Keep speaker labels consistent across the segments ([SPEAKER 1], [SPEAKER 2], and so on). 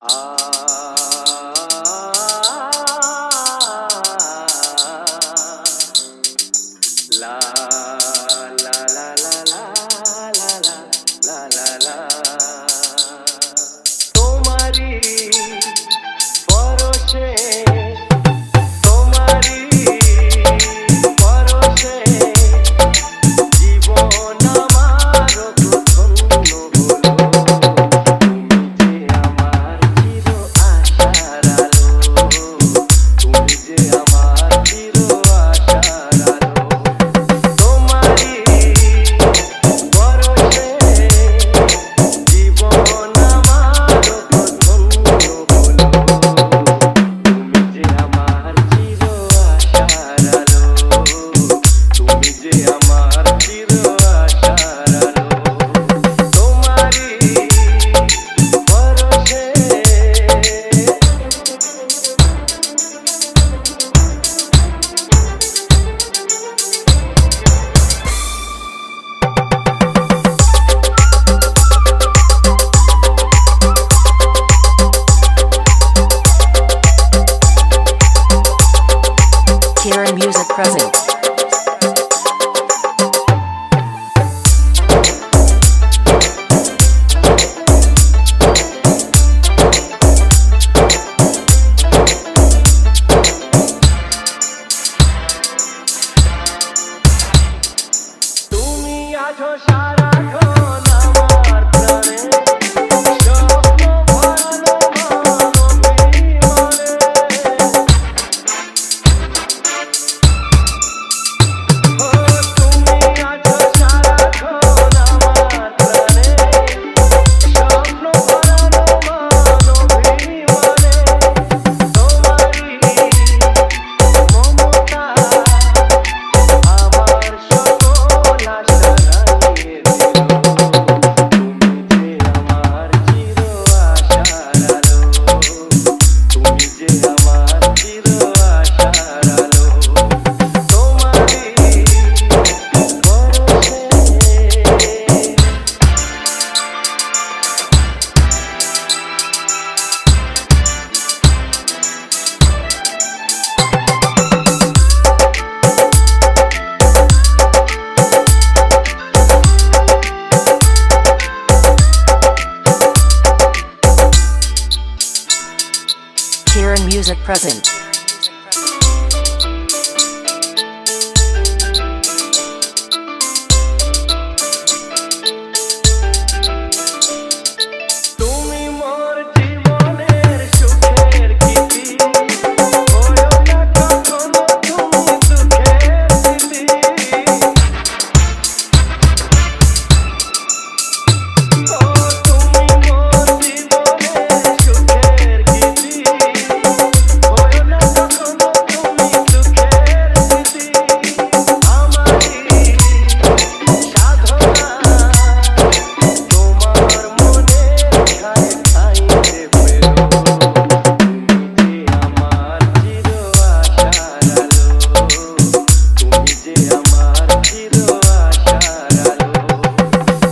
[SPEAKER 1] আ লা লা লা লা লা লা লা লা লা লা তোমারি পরশে তোমারি পরশে জীবন আমার ধন্য হলো তুমি যে আমার চির আশার আলো তুমি যে আমার চির আশার আলো তোমারি পরশে জীবন আমার ধন্য হলো তুমি যে আমার চির আশার আলো তুমি যে আমার চির আশার আলো তোমারি পরশে
[SPEAKER 2] Kieran Music present.
[SPEAKER 1] তুমি আছো সারাক্ষণ আমার প্রাণে স্বপ্ন ভরালো অভিমানে ও তুমি আছো সারাক্ষণ আমার প্রাণে স্বপ্ন ভরালো অভিমানে তোমারি মমতা আমার সকল আশা রাঙিয়ে দিল তুমি যে আমার চির আশার আলো তুমি যে আমার চির আশার আলো তোমারি পরশে
[SPEAKER 2] Kieran Music present.
[SPEAKER 1] তুমি মোর জীবনের সুখের গীতি হয়ো না কখনো তুমি দুঃখের স্মৃতি ও তুমি মোর জীবনের সুখের গীতি হয়ো না কখনো তুমি দুঃখের স্মৃতি আমারই সাধনা তোমার মনে ঠাই ঠাই পেলো তুমি যে আমার চির আশার আলো তুমি যে আমার চির আশার আলো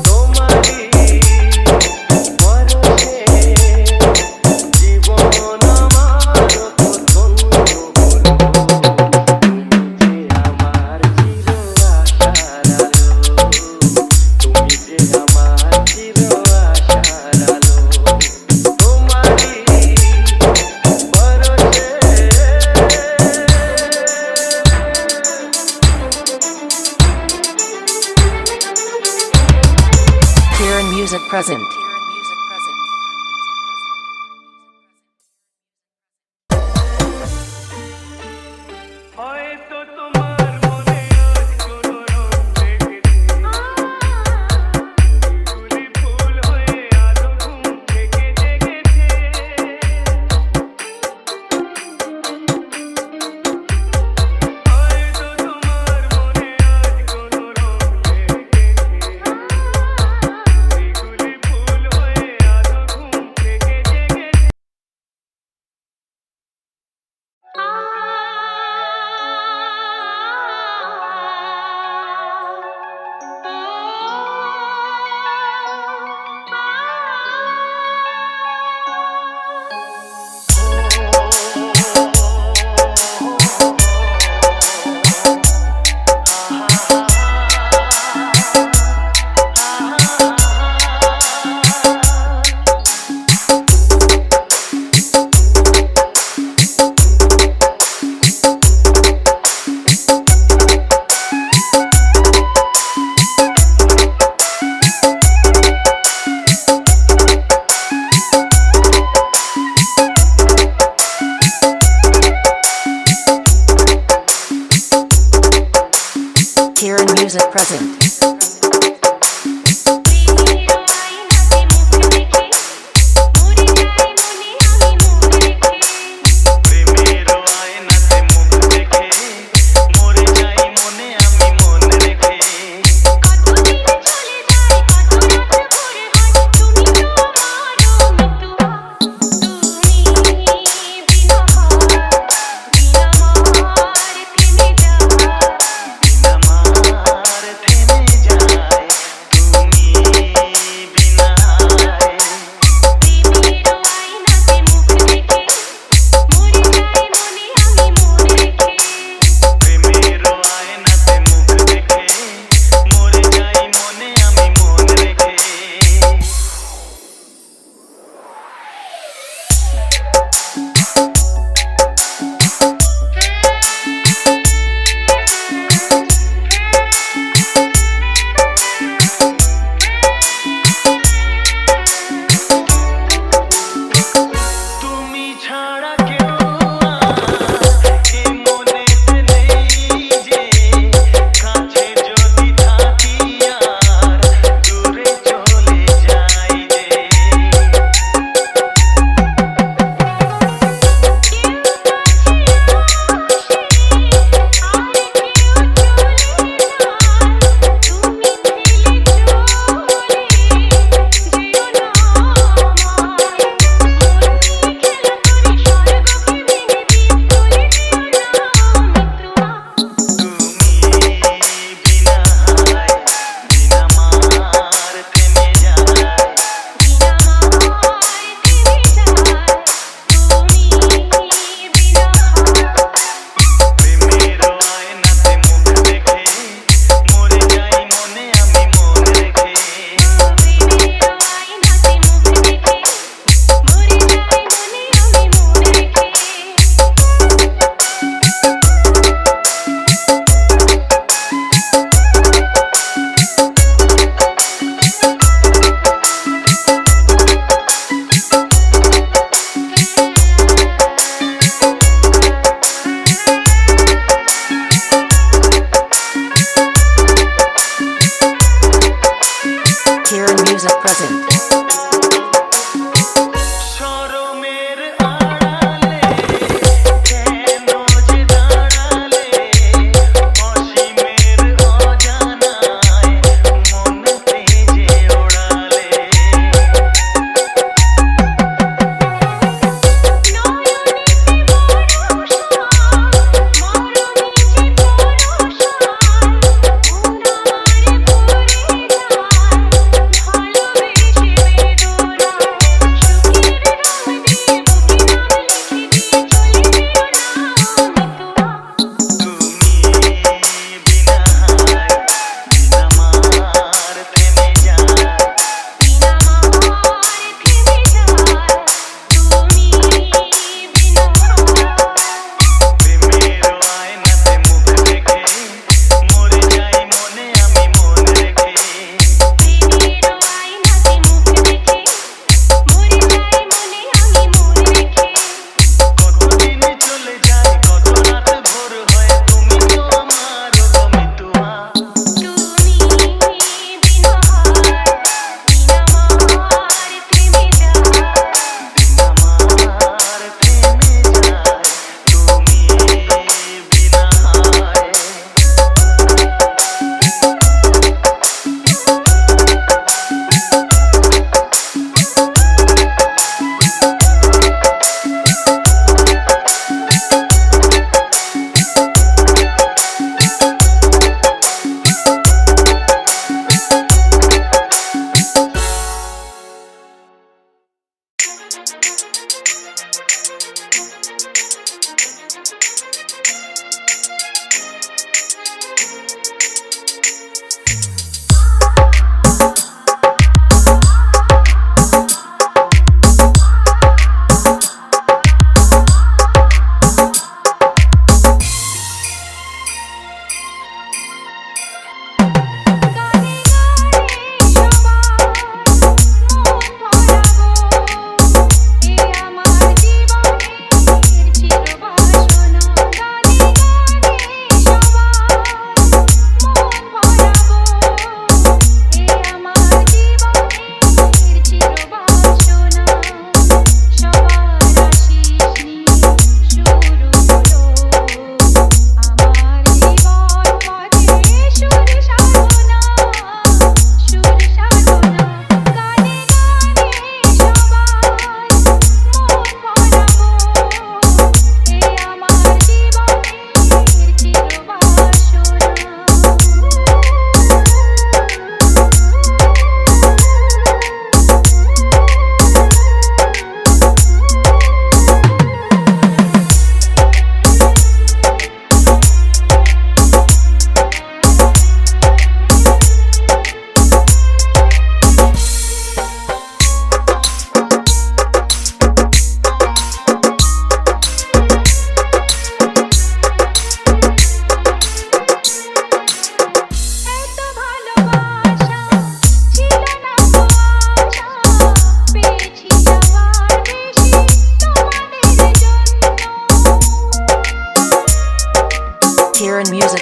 [SPEAKER 1] তোমারি পরশে জীবন আমার ধন্য হলো তুমি যে আমার চির আশার আলো তুমি যে আমার চির আশার আলো তোমারি পরশে
[SPEAKER 2] Kieran Music present.
[SPEAKER 1] হয়তো তোমার মনে আজ কোনো রং লেগেছে ফুলি ফুল হয়ে আলো ঘুম থেকে জেগেছে হয়তো তোমার মনে আজ কোনো রং লেগেছে ফুলি ফুল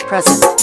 [SPEAKER 2] present.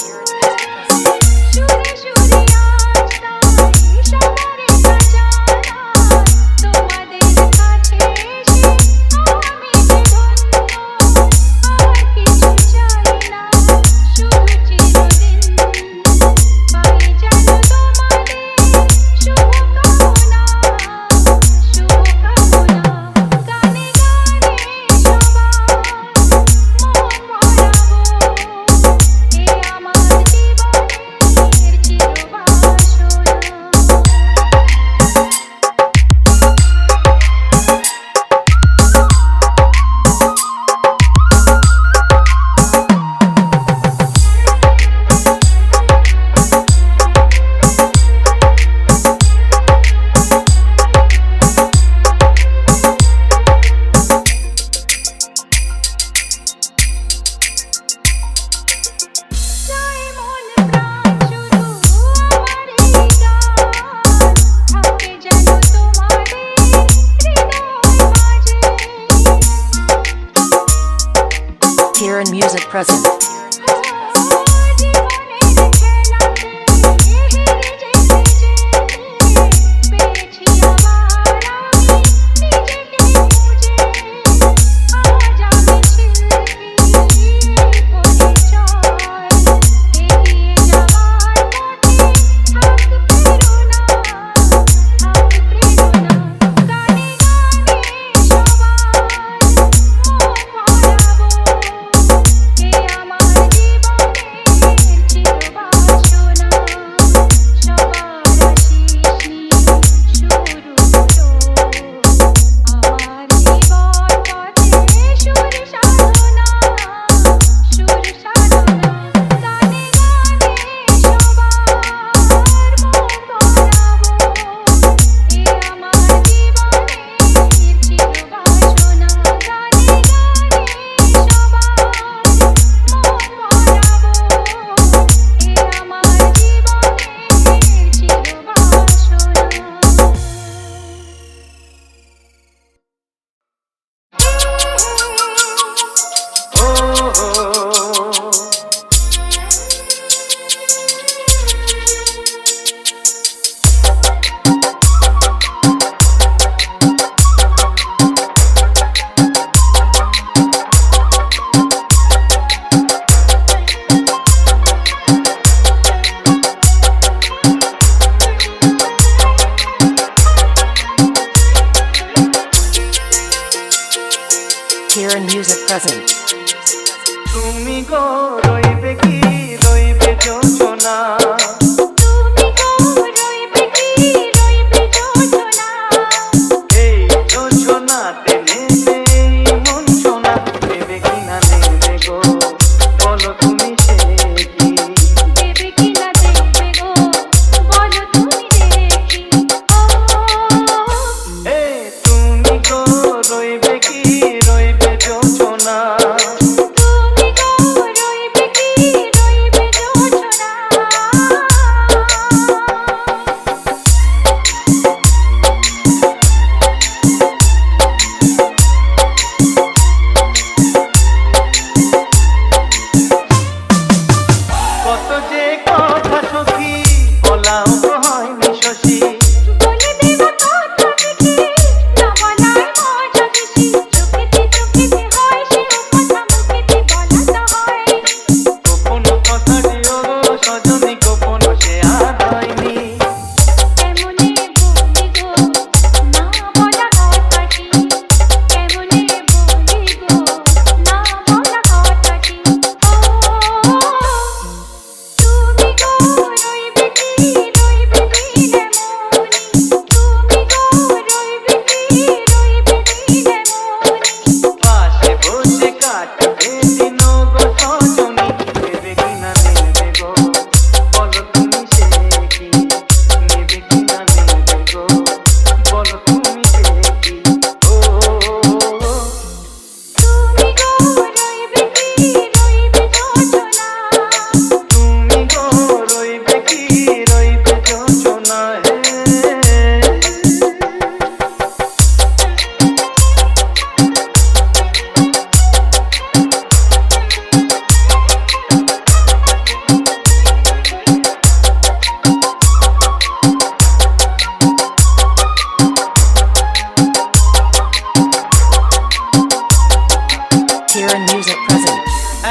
[SPEAKER 2] Kiran Music present. Kiran Music present.
[SPEAKER 1] তুমি গো রইবে কি রইবে যোজনা এই যোজনাতে নেবে মন সোনা দেবে কি না দেবে গো বলো তুমি সে কি
[SPEAKER 3] দেবে কি না দেবে গো বলো তুমি দেখি
[SPEAKER 1] এই তুমি গো রইবে কি রইবে যোজনা
[SPEAKER 3] তুমি গো রইবে কি রইবে যোজনা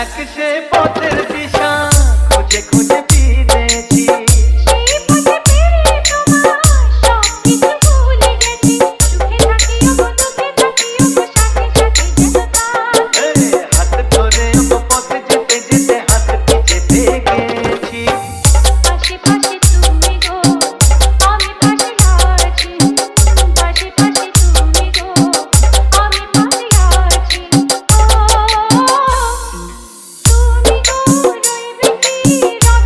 [SPEAKER 1] এক সে পথের দিশা খুঁজে খুঁজে ফিরেছি।
[SPEAKER 3] সেই পথে পেরিয়ে তোমার সব কিছু ভুলে গেছি। সুখে থাকিও গো দুঃখে থাকিও গো সাথে সাথে যেন থাকি।
[SPEAKER 1] হাত ধরে পথ যেতে যেতে হাত পিছে পেয়ে গেছি।
[SPEAKER 3] পাশে পাশে তুমি গো আমি পাশে আছি। পাশে পাশে তুমি গো আমি পাশে আছি। ও তুমি গো রইবে কি রাত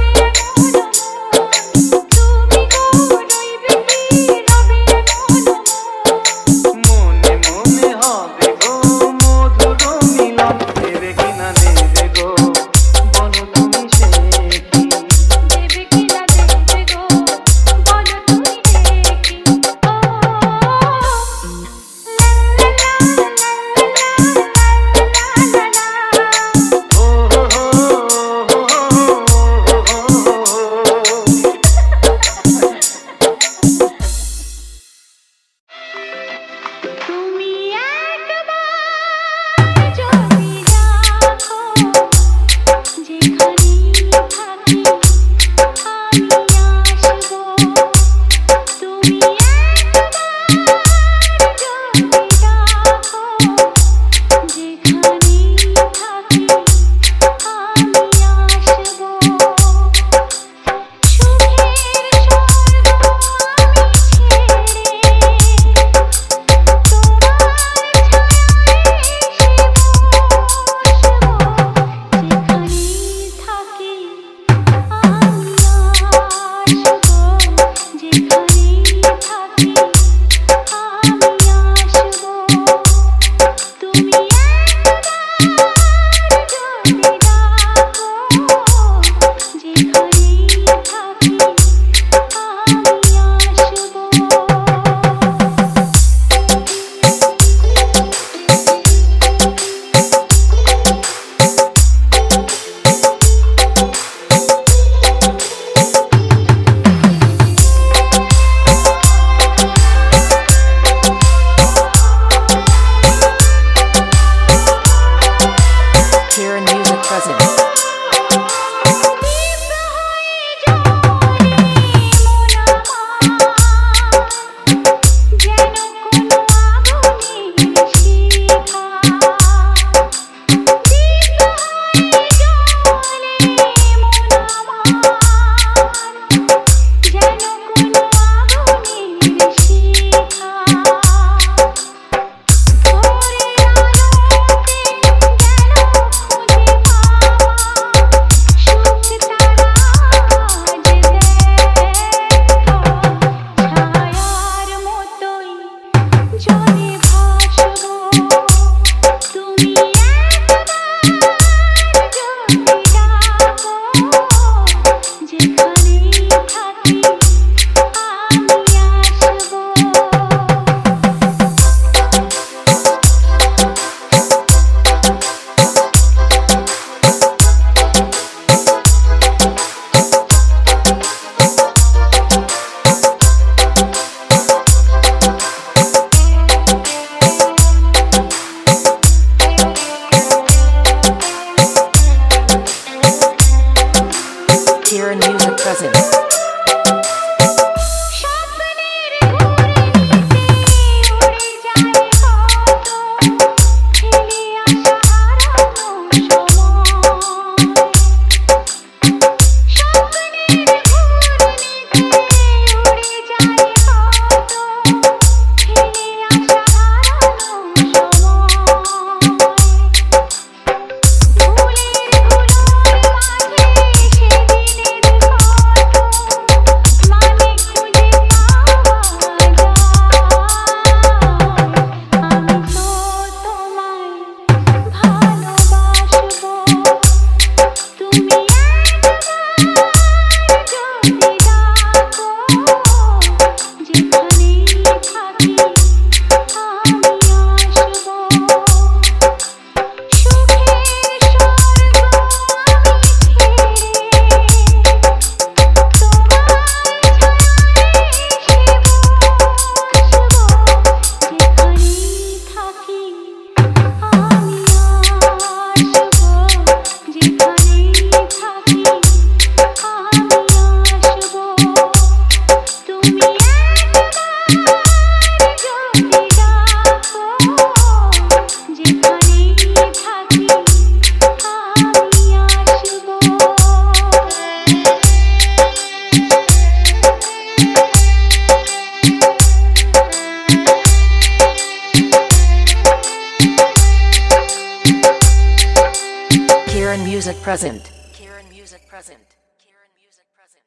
[SPEAKER 2] Kieran Music present. Kieran Music present. Kieran Music present.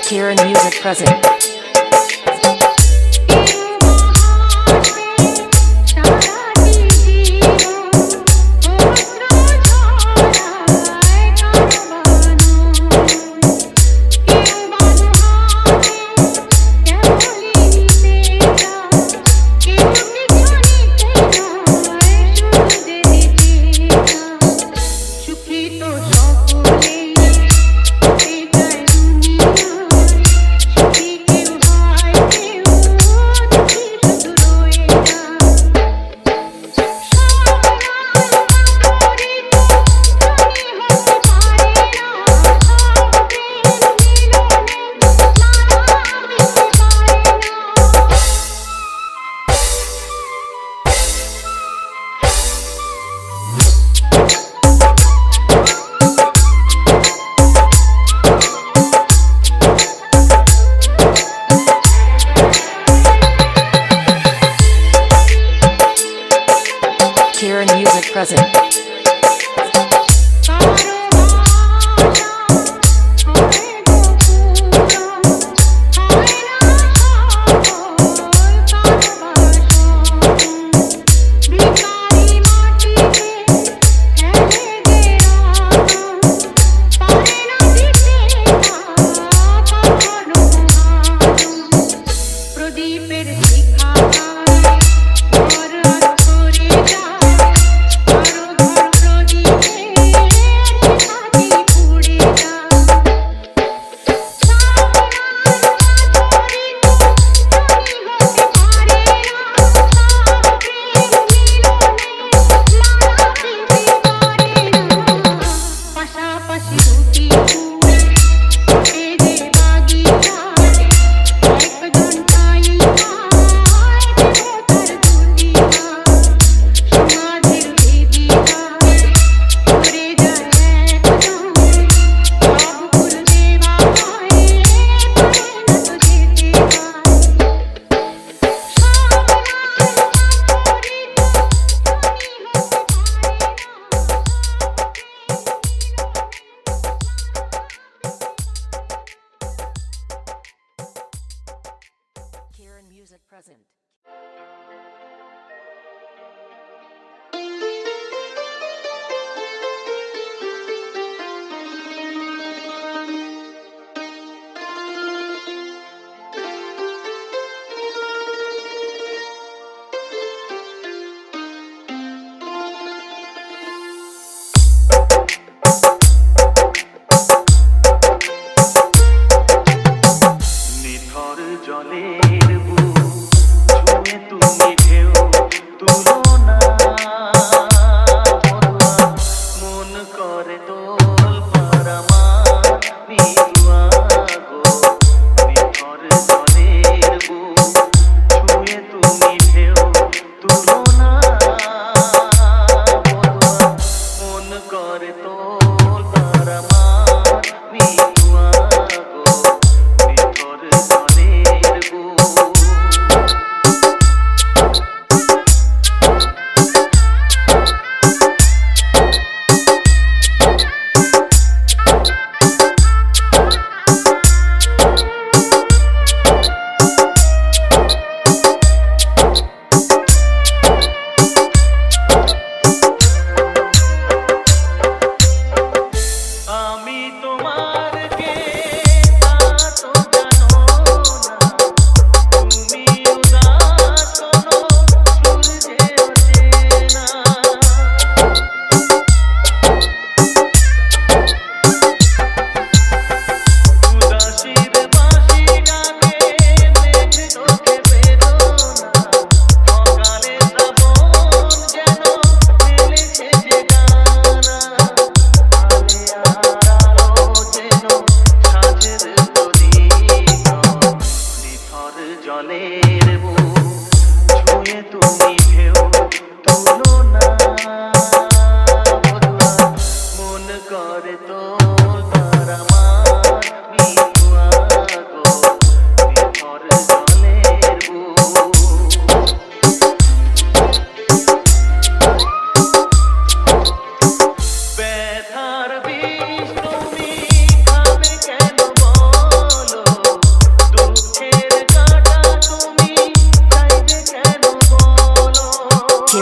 [SPEAKER 2] Kieran Music present. Kieran Music present.
[SPEAKER 4] প্রদীপের শিখা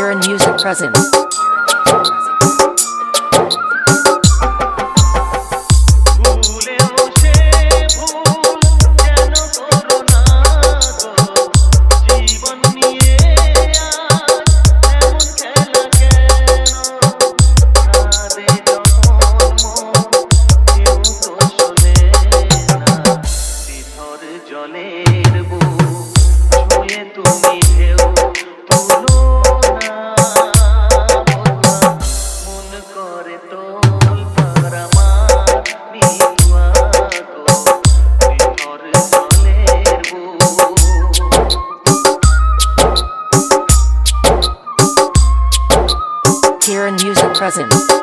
[SPEAKER 2] Kieran Music present. Kieran Music present.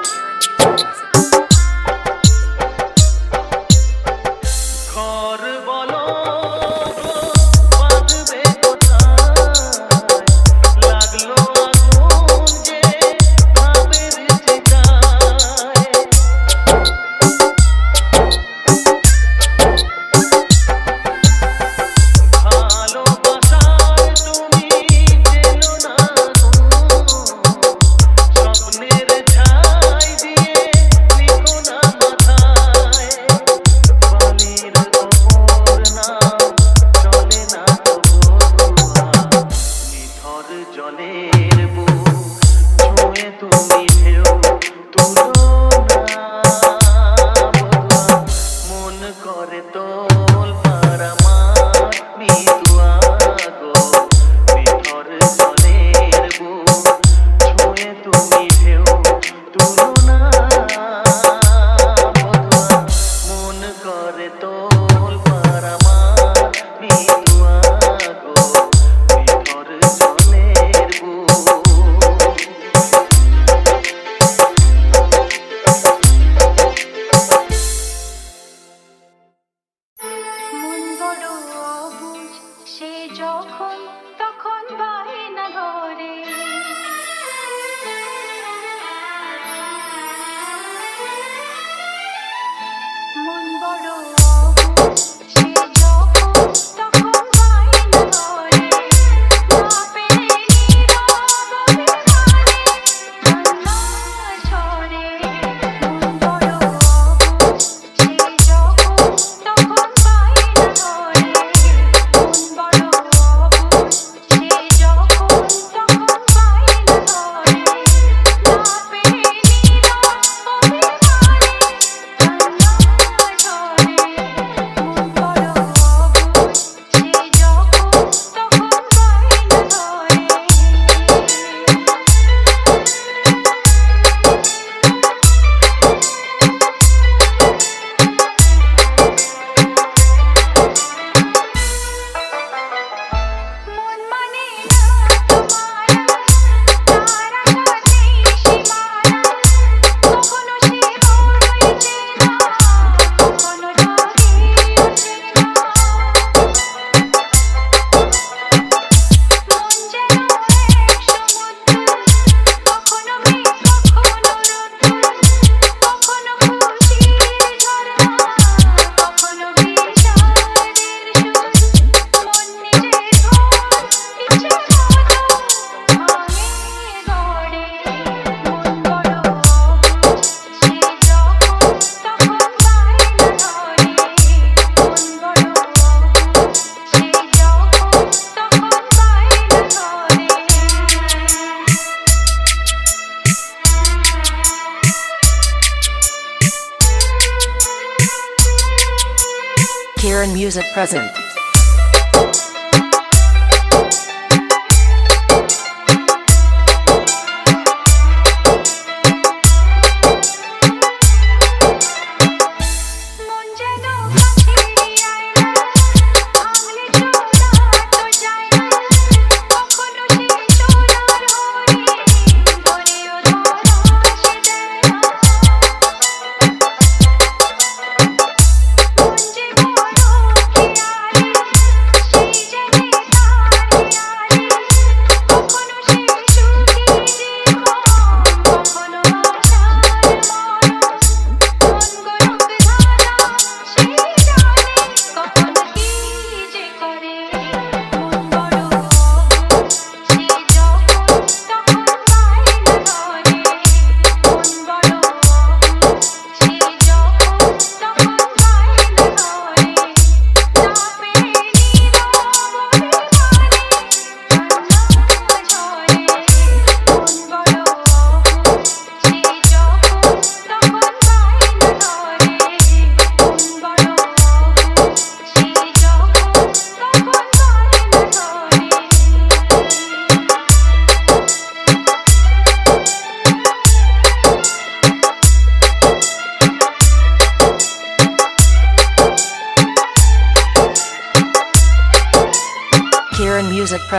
[SPEAKER 3] যখন তখন বায়না ধরে মন বড় অবুঝ সে যখন তখন বায়না ধরে না পেরে নীরব অভিমানে কান্না ঝরে মন বড় অবুঝ সে যখন তখন বায়না ধরে মন বড় অবুঝ সে যখন তখন বায়না ধরে না পেরে নীরব অভিমানে কান্না ঝরে মন বড় অবুঝ সে যখন তখন বায়না ধরে মন মানে না তোমার তার আশাতেই সীমানা কখনো সে বড়ই চেনা কখনো লাগে অচেনা মন যেন এক সমুদ্র কখনো মেঘ কখনো রোদ্দুর কখনো খুশির ঝরনা কখনো বিষাদের সুর মন নিজে ধর ইচ্ছে মতো ভাঙে গড়ে মন বড় অবুঝ সে যখন তখন বায়না ধরে মন বড় অবুঝ সে যখন তখন বায়না ধরে
[SPEAKER 2] Kieran Music present.
[SPEAKER 3] মন যেন কাছে আয় না ভাঙলে ছোঁয়া তো যায় না কখনো সে সোনার হরিণ ধরেও ধরা সে দেয় না মন যে বড় খেয়ালি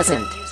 [SPEAKER 2] present.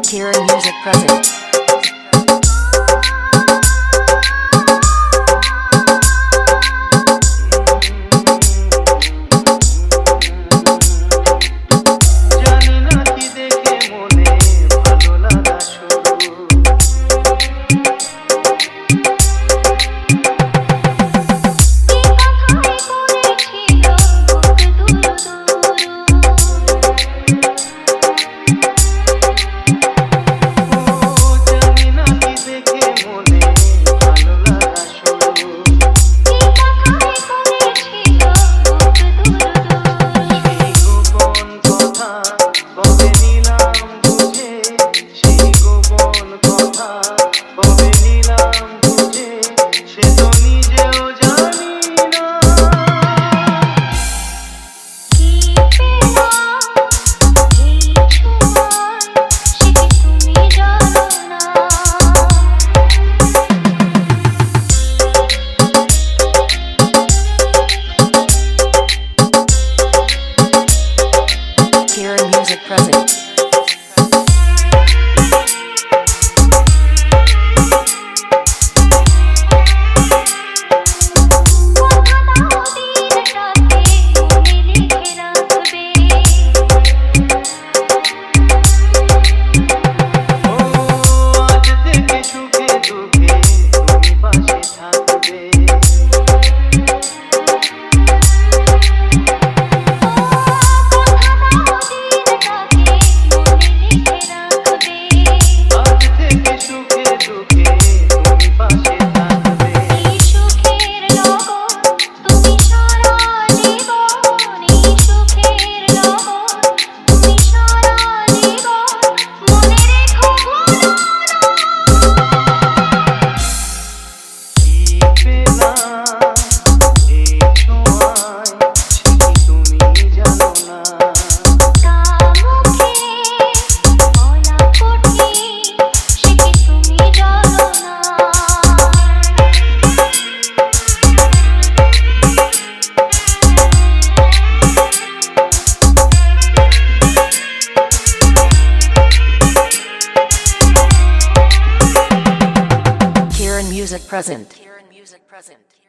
[SPEAKER 2] Kieran Music present. Kieran Music present. Kieran Music present. Kieran Music present.